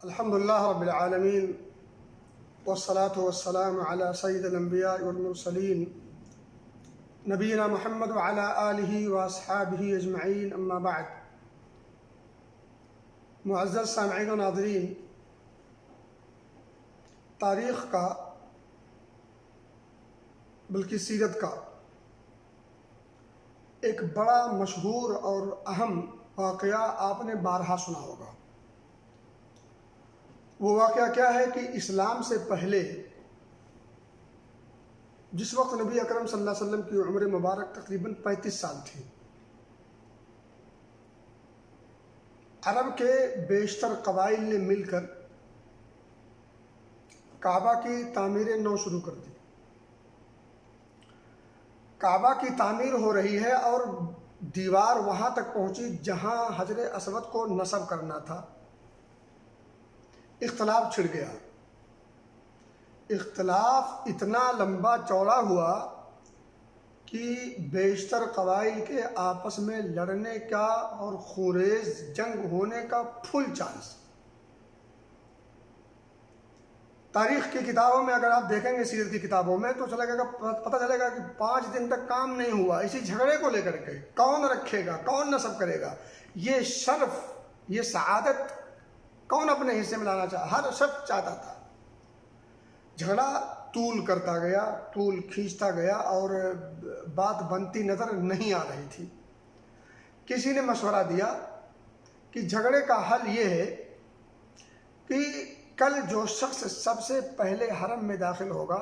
الحمد لله رب العالمين والصلاة والسلام على سيد الأنبياء والمرسلين نبينا محمد وعلى آله وأصحابه أجمعين أما بعد. معزز سامعین و ناظرین، تاریخ کا بلکہ سیرت کا ایک بڑا مشہور اور اہم واقعہ آپ نے بارہا سنا ہوگا۔ وہ واقعہ کیا ہے کہ اسلام سے پہلے جس وقت نبی اکرم صلی اللہ علیہ وسلم کی عمر مبارک تقریباً 35 سال تھی، عرب کے بیشتر قبائل نے مل کر کعبہ کی تعمیر نو شروع کر دی۔ کعبہ کی تعمیر ہو رہی ہے اور دیوار وہاں تک پہنچی جہاں حجر اسود کو نصب کرنا تھا۔ اختلاف چھڑ گیا۔ اختلاف اتنا لمبا چوڑا ہوا کہ بیشتر قبائل کے آپس میں لڑنے کا اور خونریز جنگ ہونے کا فل چانس۔ تاریخ کی کتابوں میں اگر آپ دیکھیں گے، سیرت کی کتابوں میں، تو پتہ چلے گا کہ 5 دن تک کام نہیں ہوا اسی جھگڑے کو لے کر کے۔ کون رکھے گا، کون نصب کرے گا، یہ شرف، یہ سعادت کون اپنے حصے میں لانا چاہا؟ ہر شخص چاہتا تھا۔ جھگڑا طول کرتا گیا، طول کھینچتا گیا اور بات بنتی نظر نہیں آ رہی تھی۔ کسی نے مشورہ دیا کہ جھگڑے کا حل یہ ہے کہ کل جو شخص سب سے پہلے حرم میں داخل ہوگا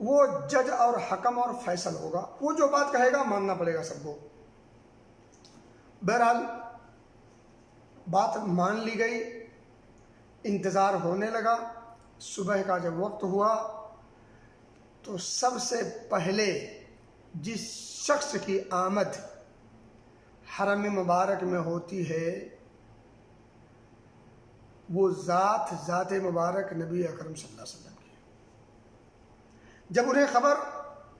وہ جج اور حکم اور فیصل ہوگا، وہ جو بات کہے گا ماننا پڑے گا سب کو۔ بہرحال بات مان لی گئی، انتظار ہونے لگا۔ صبح کا جب وقت ہوا تو سب سے پہلے جس شخص کی آمد حرم مبارک میں ہوتی ہے وہ ذات مبارک نبی اکرم صلی اللہ علیہ وسلم کی۔ جب انہیں خبر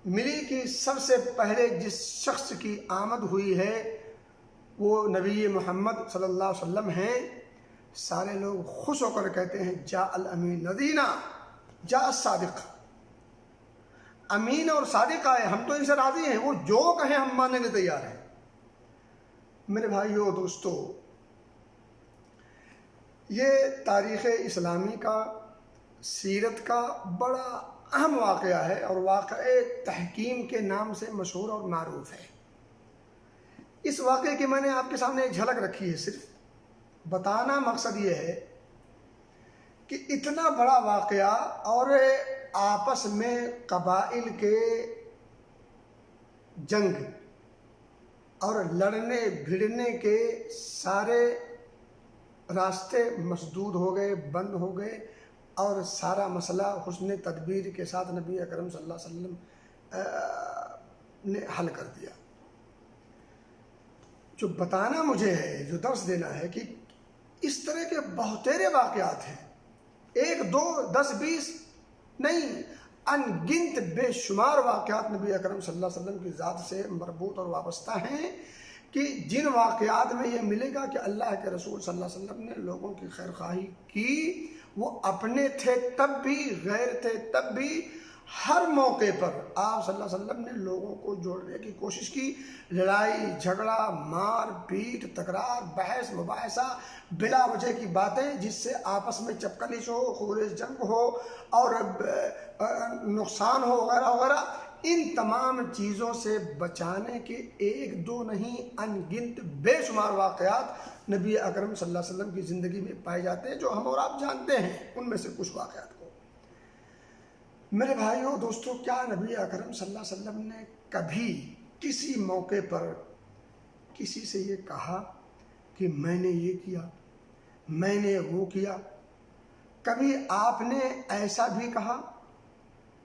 ملی کہ سب سے پہلے جس شخص کی آمد ہوئی ہے وہ نبی محمد صلی اللہ علیہ وسلم ہیں، سارے لوگ خوش ہو کر کہتے ہیں جاء الامین ندینا جاء الصادق۔ امین اور صادق آئے، ہم تو ان سے راضی ہیں، وہ جو کہیں ہم ماننے کے تیار ہیں۔ میرے بھائیو دوستو، یہ تاریخ اسلامی کا، سیرت کا بڑا اہم واقعہ ہے اور واقعہ تحکیم کے نام سے مشہور اور معروف ہے۔ اس واقعے کی میں نے آپ کے سامنے ایک جھلک رکھی ہے، صرف بتانا مقصد یہ ہے کہ اتنا بڑا واقعہ اور آپس میں قبائل کے جنگ اور لڑنے بھیڑنے کے سارے راستے مسدود ہو گئے، بند ہو گئے اور سارا مسئلہ حسن تدبیر کے ساتھ نبی اکرم صلی اللہ علیہ وسلم نے حل کر دیا۔ جو بتانا مجھے ہے، جو درس دینا ہے کہ اس طرح کے بہتیرے واقعات ہیں، 1 2 10 20 نہیں، ان گنت بے شمار واقعات نبی اکرم صلی اللہ علیہ وسلم کی ذات سے مربوط اور وابستہ ہیں کہ جن واقعات میں یہ ملے گا کہ اللہ کے رسول صلی اللہ علیہ وسلم نے لوگوں کی خیر خواہی کی، وہ اپنے تھے تب بھی، غیر تھے تب بھی، ہر موقع پر آپ صلی اللہ علیہ وسلم نے لوگوں کو جوڑنے کی کوشش کی۔ لڑائی جھگڑا، مار پیٹ، تکرار، بحث مباحثہ، بلا وجہ کی باتیں جس سے آپس میں چپکلش ہو، خونریز جنگ ہو اور نقصان ہو وغیرہ وغیرہ، ان تمام چیزوں سے بچانے کے 1 2 نہیں، ان گنت بے شمار واقعات نبی اکرم صلی اللہ علیہ وسلم کی زندگی میں پائے جاتے ہیں جو ہم اور آپ جانتے ہیں۔ ان میں سے کچھ واقعات کو میرے بھائیوں دوستو، کیا نبی اکرم صلی اللہ علیہ وسلم نے کبھی کسی موقع پر کسی سے یہ کہا کہ میں نے یہ کیا، میں نے وہ کیا؟ کبھی آپ نے ایسا بھی کہا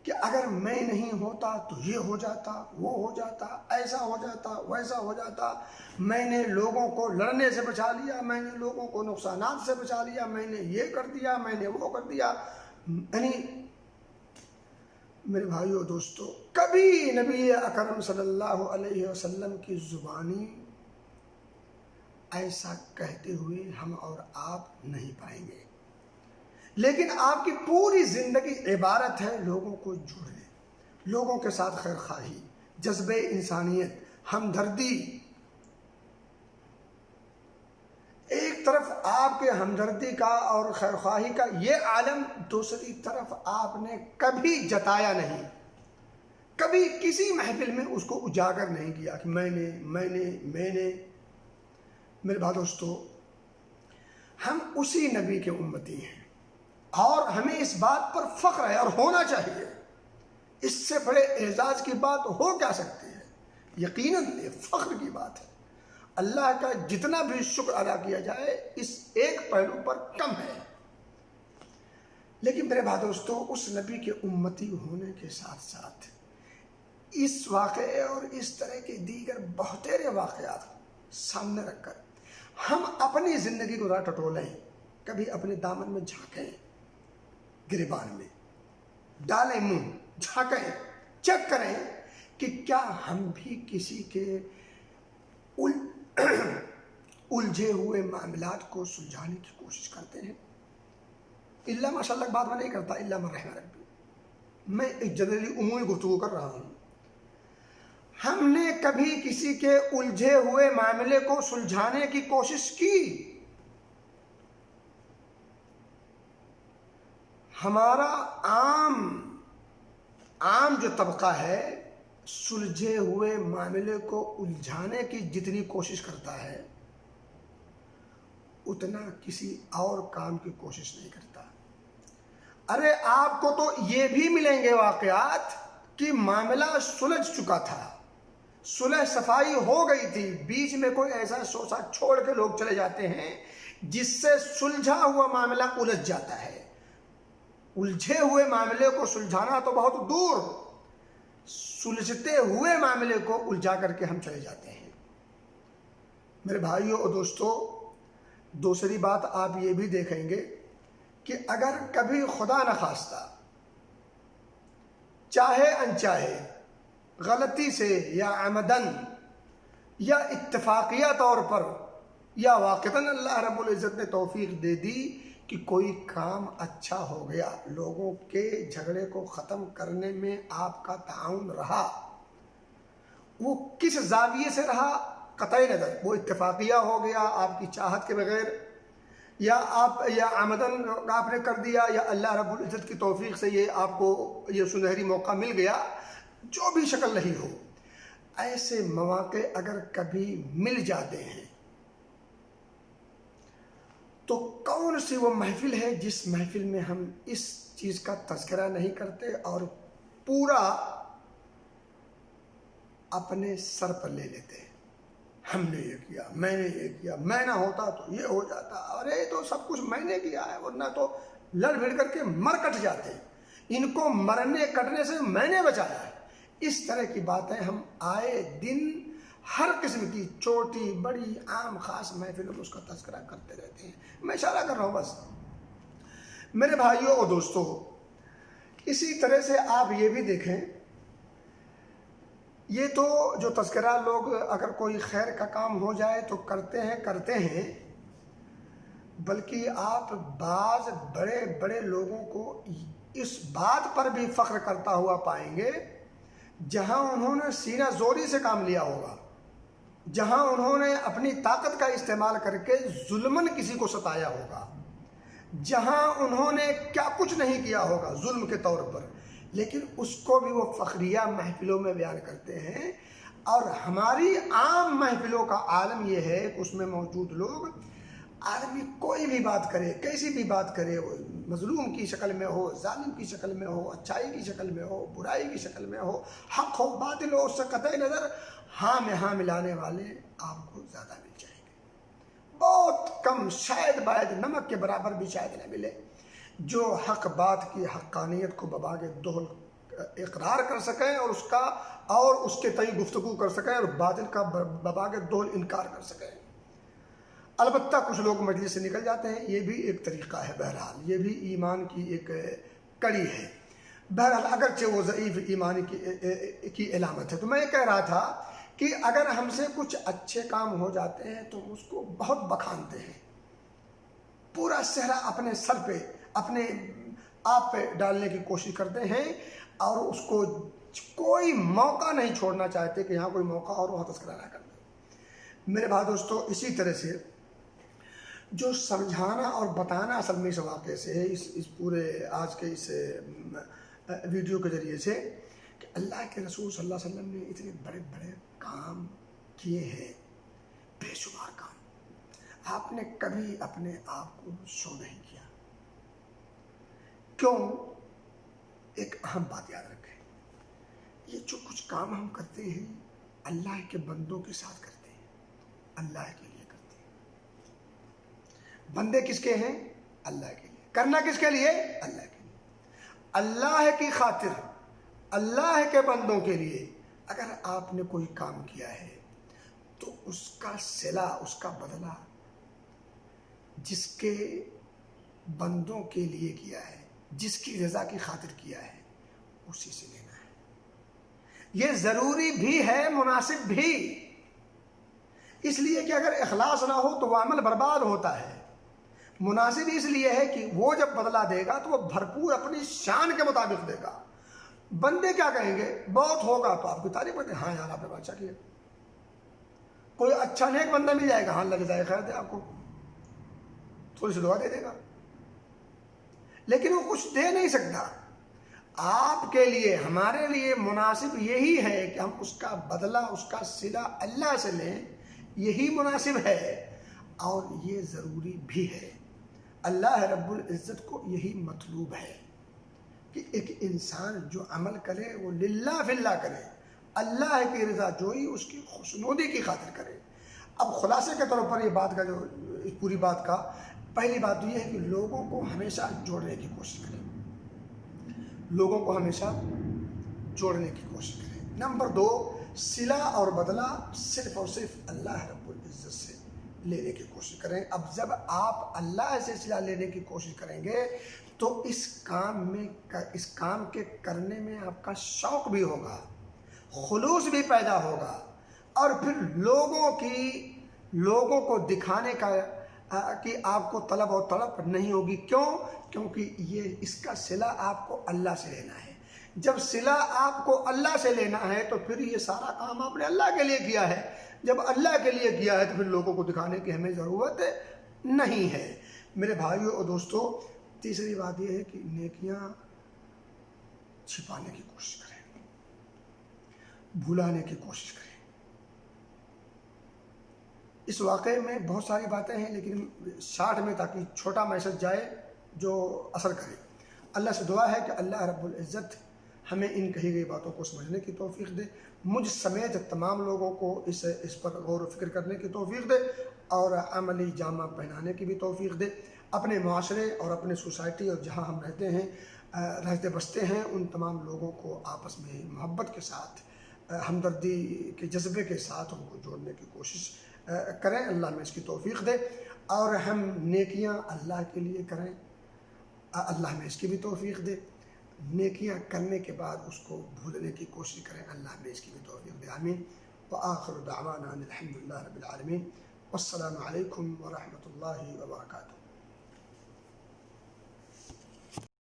کہ اگر میں نہیں ہوتا تو یہ ہو جاتا، وہ ہو جاتا، ایسا ہو جاتا، ویسا ہو جاتا، میں نے لوگوں کو لڑنے سے بچا لیا، میں نے لوگوں کو نقصانات سے بچا لیا، میں نے یہ کر دیا، میں نے وہ کر دیا؟ یعنی میرے بھائیو دوستو، کبھی نبی اکرم صلی اللہ علیہ وسلم کی زبانی ایسا کہتے ہوئے ہم اور آپ نہیں پائیں گے، لیکن آپ کی پوری زندگی عبارت ہے لوگوں کو جوڑنے، لوگوں کے ساتھ خیر خواہی، جذبہ انسانیت، ہمدردی۔ ایک طرف آپ کے ہمدردی کا اور خیر خواہی کا یہ عالم، دوسری طرف آپ نے کبھی جتایا نہیں، کبھی کسی محفل میں اس کو اجاگر نہیں کیا کہ میں نے۔ میرے بھائی دوستو، ہم اسی نبی کے امتی ہیں اور ہمیں اس بات پر فخر ہے اور ہونا چاہیے۔ اس سے بڑے اعزاز کی بات ہو کیا سکتی ہے؟ یقیناً یہ فخر کی بات ہے۔ اللہ کا جتنا بھی شکر ادا کیا جائے اس ایک پہلو پر کم ہے۔ لیکن میرے بھائی دوستو، اس نبی کے امتی ہونے کے ساتھ ساتھ اس واقعے اور اس طرح کے دیگر بہتیرے واقعات سامنے رکھ کر ہم اپنی زندگی کو راہ ٹٹولیں، کبھی اپنے دامن میں جھانکیں، گریبان میں ڈالیں، منہ جھانکیں، چیک کریں کہ کیا ہم بھی کسی کے الجھے ہوئے معاملات کو سلجھانے کی کوشش کرتے ہیں۔ اللہ ماشاء اللہ بات میں نہیں کرتا، اللہ من رحم ربی، میں ایک جنرلی عمومی گفتگو کر رہا ہوں۔ ہم نے کبھی کسی کے الجھے ہوئے معاملے کو سلجھانے کی کوشش کی؟ ہمارا عام جو طبقہ ہے سلجھے ہوئے معاملے کو الجھانے کی جتنی کوشش کرتا ہے اتنا کسی اور کام کی کوشش نہیں کرتا۔ ارے آپ کو تو یہ بھی ملیں گے واقعات کہ معاملہ سلجھ چکا تھا، صلح صفائی ہو گئی تھی، بیچ میں کوئی ایسا سوسا چھوڑ کے لوگ چلے جاتے ہیں جس سے سلجھا ہوا معاملہ الجھ جاتا ہے۔ الجھے ہوئے معاملے کو سلجھانا تو بہت دور، سلجھتے ہوئے معاملے کو الجھا کر کے ہم چلے جاتے ہیں۔ میرے بھائیوں اور دوستو، دوسری بات آپ یہ بھی دیکھیں گے کہ اگر کبھی خدا نخواستہ چاہے انچاہے غلطی سے یا عمدن یا اتفاقیہ طور پر یا واقعاً اللہ رب العزت نے توفیق دے دی کہ کوئی کام اچھا ہو گیا، لوگوں کے جھگڑے کو ختم کرنے میں آپ کا تعاون رہا، وہ کس زاویے سے رہا قطعی نظر، وہ اتفاقیہ ہو گیا آپ کی چاہت کے بغیر، یا آمدن آپ نے کر دیا، یا اللہ رب العزت کی توفیق سے یہ آپ کو یہ سنہری موقع مل گیا، جو بھی شکل رہی ہو، ایسے مواقع اگر کبھی مل جاتے ہیں تو کون سی وہ محفل ہے جس محفل میں ہم اس چیز کا تذکرہ نہیں کرتے اور پورا اپنے سر پر لے لیتے ہیں؟ ہم نے یہ کیا، میں نے یہ کیا، میں نہ ہوتا تو یہ ہو جاتا، ارے تو سب کچھ میں نے کیا ہے، ورنہ تو لڑ بھڑ کر کے مر کٹ جاتے، ان کو مرنے کٹنے سے میں نے بچایا ہے۔ اس طرح کی باتیں ہم آئے دن ہر قسم کی چھوٹی بڑی عام خاص محفلوں میں اس کا تذکرہ کرتے رہتے ہیں۔ میں اشارہ کر رہا ہوں بس۔ میرے بھائیوں اور دوستوں، اسی طرح سے آپ یہ بھی دیکھیں، یہ تو جو تذکرہ لوگ اگر کوئی خیر کا کام ہو جائے تو کرتے ہیں، بلکہ آپ بعض بڑے بڑے لوگوں کو اس بات پر بھی فخر کرتا ہوا پائیں گے جہاں انہوں نے سینہ زوری سے کام لیا ہوگا، جہاں انہوں نے اپنی طاقت کا استعمال کر کے ظلماً کسی کو ستایا ہوگا، جہاں انہوں نے کیا کچھ نہیں کیا ہوگا ظلم کے طور پر، لیکن اس کو بھی وہ فخریہ محفلوں میں بیان کرتے ہیں۔ اور ہماری عام محفلوں کا عالم یہ ہے کہ اس میں موجود لوگ، آدمی کوئی بھی بات کرے، کیسی بھی بات کرے، وہ مظلوم کی شکل میں ہو، ظالم کی شکل میں ہو، اچھائی کی شکل میں ہو، برائی کی شکل میں ہو، حق ہو باطل ہو، اس سے قطعی نظر ہاں میں ہاں ملانے والے آپ کو زیادہ مل جائیں گے۔ بہت کم، شاید باید نمک کے برابر بھی شاید نہ ملے، جو حق بات کی حقانیت کو بباغ دہل اقرار کر سکیں اور اس کے تئیں گفتگو کر سکیں اور باطل کا بباغ دہل انکار کر سکیں۔ البتہ کچھ لوگ مجلس سے نکل جاتے ہیں، یہ بھی ایک طریقہ ہے، بہرحال یہ بھی ایمان کی ایک کڑی ہے، بہرحال اگرچہ وہ ضعیف ایمان کی علامت ہے۔ تو میں یہ کہہ رہا تھا کہ اگر ہم سے کچھ اچھے کام ہو جاتے ہیں تو اس کو بہت بخانتے ہیں، پورا صحرا اپنے سر پہ اپنے آپ پہ ڈالنے کی کوشش کرتے ہیں، اور اس کو کوئی موقع نہیں چھوڑنا چاہتے کہ یہاں کوئی موقع اور وہ تذکرہ نہ کر دیں۔ میرے بھائی دوستو، اسی طرح سے جو سمجھانا اور بتانا اصل میں اس واقعے سے ہے، اس پورے آج کے اس ویڈیو کے ذریعے سے، کہ اللہ کے رسول صلی اللہ علیہ وسلم نے اتنے بڑے بڑے کام کیے ہیں، بے شمار کام۔ آپ نے کبھی اپنے آپ کو شو نہیں کیا۔ کیوں؟ ایک اہم بات یاد رکھیں، یہ جو کچھ کام ہم کرتے ہیں اللہ کے بندوں کے ساتھ کرتے ہیں، اللہ کے لیے کرتے ہیں۔ بندے کس کے ہیں؟ اللہ کے لیے۔ کرنا کس کے لیے؟ اللہ کے لیے، اللہ کی خاطر، اللہ کے بندوں کے لیے۔ اگر آپ نے کوئی کام کیا ہے تو اس کا صلہ، اس کا بدلہ جس کے بندوں کے لیے کیا ہے، جس کی رضا کی خاطر کیا ہے، اسی سے لینا ہے۔ یہ ضروری بھی ہے، مناسب بھی، اس لیے کہ اگر اخلاص نہ ہو تو وہ عمل برباد ہوتا ہے۔ مناسب اس لیے ہے کہ وہ جب بدلہ دے گا تو وہ بھرپور اپنی شان کے مطابق دے گا۔ بندے کیا کہیں گے؟ بہت ہوگا تو آپ کی تعریف کرتے ہیں، ہاں یار آپ نے اچھا کیا۔ کوئی اچھا نیک بندہ مل جائے گا، ہاں اللہ جزائے خیر دے، آپ کو تھوڑی سی دعا دے دے گا، لیکن وہ کچھ دے نہیں سکتا۔ آپ کے لیے، ہمارے لیے مناسب یہی ہے کہ ہم اس کا بدلہ، اس کا صلہ اللہ سے لیں، یہی مناسب ہے اور یہ ضروری بھی ہے۔ اللہ رب العزت کو یہی مطلوب ہے کہ ایک انسان جو عمل کرے وہ للہ فی اللہ کرے، اللہ کی رضا جوئی، اس کی خوشنودی کی خاطر کرے۔ اب خلاصے کے طور پر یہ بات کا، جو اس پوری بات کا پہلی بات تو یہ ہے کہ لوگوں کو ہمیشہ جوڑنے کی کوشش کریں، لوگوں کو ہمیشہ جوڑنے کی کوشش کریں۔ نمبر 2، صلہ اور بدلہ صرف اور صرف اللہ رب العزت سے لینے کی کوشش کریں۔ اب جب آپ اللہ سے صلہ لینے کی کوشش کریں گے تو اس کام کے کرنے میں آپ کا شوق بھی ہوگا، خلوص بھی پیدا ہوگا، اور پھر لوگوں کو دکھانے کا کہ آپ کو طلب اور طلب نہیں ہوگی۔ کیوں؟ کیونکہ یہ اس کا صلہ آپ کو اللہ سے لینا ہے۔ جب صلہ آپ کو اللہ سے لینا ہے تو پھر یہ سارا کام آپ نے اللہ کے لیے کیا ہے۔ جب اللہ کے لیے کیا ہے تو پھر لوگوں کو دکھانے کی ہمیں ضرورت نہیں ہے۔ میرے بھائیوں اور دوستوں، تیسری بات یہ ہے کہ نیکیاں چھپانے کی کوشش کریں، بھلانے کی کوشش کریں۔ اس واقعے میں بہت ساری باتیں ہیں، لیکن شارٹ میں، تاکہ چھوٹا میسج جائے جو اثر کرے۔ اللہ سے دعا ہے کہ اللہ رب العزت ہمیں ان کہی گئی باتوں کو سمجھنے کی توفیق دے، مجھ سمیت تمام لوگوں کو اس پر غور و فکر کرنے کی توفیق دے، اور عملی جامہ پہنانے کی بھی توفیق دے۔ اپنے معاشرے اور اپنے سوسائٹی اور جہاں ہم رہتے بستے ہیں، ان تمام لوگوں کو آپس میں محبت کے ساتھ، ہمدردی کے جذبے کے ساتھ ان کو جوڑنے کی کوشش کریں۔ اللہ میں اس کی توفیق دے، اور ہم نیکیاں اللہ کے لیے کریں، اللہ میں اس کی بھی توفیق دے۔ نیکیاں کرنے کے بعد اس کو بھولنے کی کوشش کریں، اللہ میں اس کی بھی توفیق دے، آمین۔ وآخر دعوانا الحمد للہ رب العالمین، والسلام علیکم ورحمۃ اللہ وبرکاتہ۔